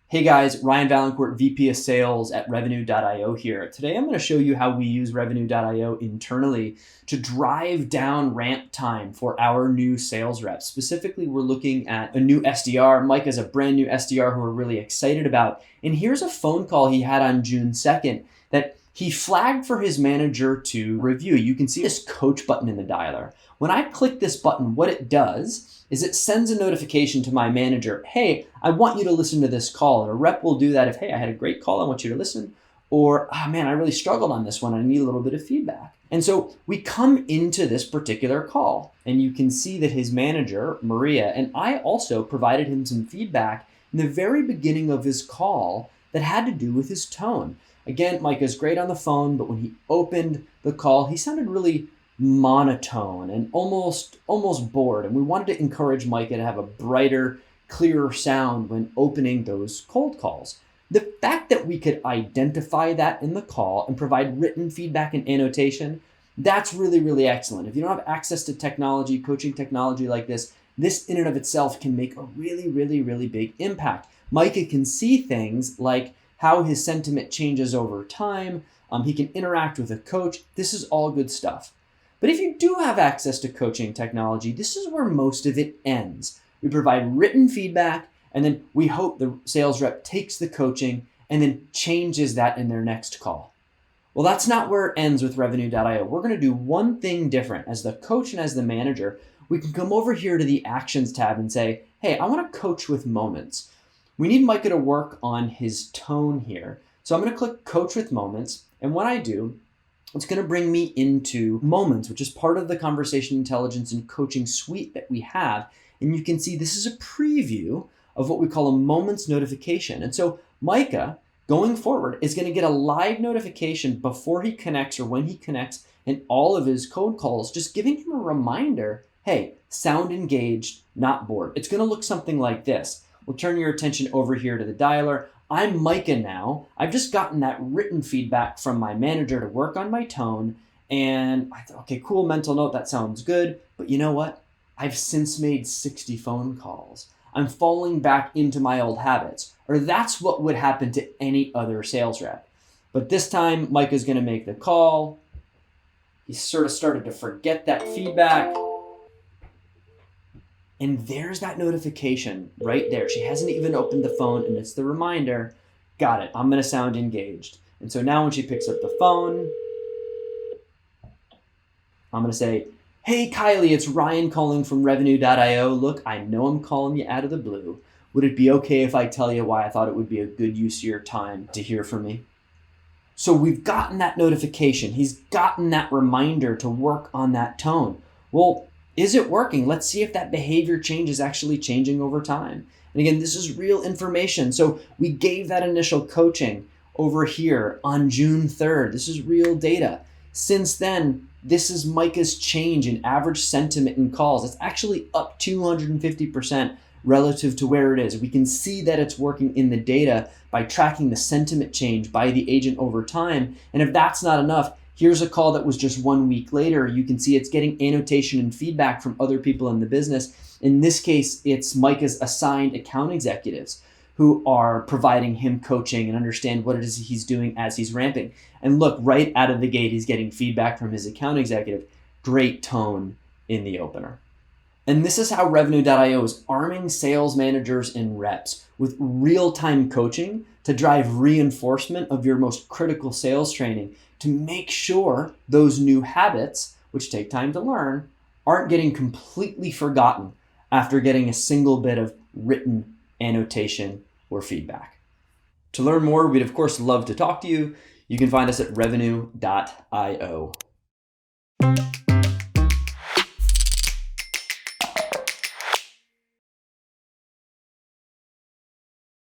Hey guys, Ryan Vaillancourt, VP of Sales at Revenue.io here. Today I'm going to show you how we use Revenue.io internally to drive down ramp time for our new sales reps. Specifically, we're looking at a new SDR. Mike is a brand new SDR who we're really excited about. And here's a phone call he had on June 2nd that he flagged for his manager to review. You can see this coach button in the dialer. When I click this button, what it does is it sends a notification to my manager, hey, I want you to listen to this call. And a rep will do that if, hey, I had a great call, I want you to listen. Or, oh man, I really struggled on this one, I need a little bit of feedback. And so we come into this particular call and you can see that his manager, Maria, and I also provided him some feedback in the very beginning of his call that had to do with his tone. Again, Mike is great on the phone, but when he opened the call, he sounded really monotone and almost bored. And we wanted to encourage Micah to have a brighter, clearer sound when opening those cold calls. The fact that we could identify that in the call and provide written feedback and annotation, that's really, really excellent. If you don't have access to technology, coaching technology like this in and of itself can make a really, really, really big impact. Micah can see things like how his sentiment changes over time. He can interact with a coach. This is all good stuff. But if you do have access to coaching technology, this is where most of it ends. We provide written feedback, and then we hope the sales rep takes the coaching and then changes that in their next call. Well, that's not where it ends with Revenue.io. We're going to do one thing different. As the coach and as the manager, we can come over here to the Actions tab and say, hey, I want to coach with moments. We need Micah to work on his tone here. So I'm going to click Coach with Moments, and when I do, it's going to bring me into Moments, which is part of the conversation intelligence and coaching suite that we have. And you can see this is a preview of what we call a Moments notification. And so Micah, going forward, is going to get a live notification before he connects or when he connects in all of his code calls, just giving him a reminder, hey, sound engaged, not bored. It's going to look something like this. We'll turn your attention over here to the dialer. I'm Micah now. I've just gotten that written feedback from my manager to work on my tone. And I thought, okay, cool, mental note, that sounds good. But you know what? I've since made 60 phone calls. I'm falling back into my old habits. Or that's what would happen to any other sales rep. But this time, Micah's going to make the call. He sort of started to forget that feedback. And there's that notification right there. She hasn't even opened the phone, and it's the reminder, got it, I'm going to sound engaged. And so now when she picks up the phone, I'm going to say, hey, Kylie, it's Ryan calling from Revenue.io. Look, I know I'm calling you out of the blue. Would it be okay if I tell you why I thought it would be a good use of your time to hear from me? So we've gotten that notification. He's gotten that reminder to work on that tone. Well, is it working? Let's see if that behavior change is actually changing over time. And again, this is real information. So we gave that initial coaching over here on June 3rd. This is real data. Since then, this is Micah's change in average sentiment in calls. It's actually up 250% relative to where it is. We can see that it's working in the data by tracking the sentiment change by the agent over time. And if that's not enough, here's a call that was just 1 week later. You can see it's getting annotation and feedback from other people in the business. In this case, it's Micah's assigned account executives who are providing him coaching and understand what it is he's doing as he's ramping. And look, right out of the gate, he's getting feedback from his account executive. Great tone in the opener. And this is how Revenue.io is arming sales managers and reps with real-time coaching to drive reinforcement of your most critical sales training to make sure those new habits, which take time to learn, aren't getting completely forgotten after getting a single bit of written annotation or feedback. To learn more, we'd of course love to talk to you. You can find us at revenue.io.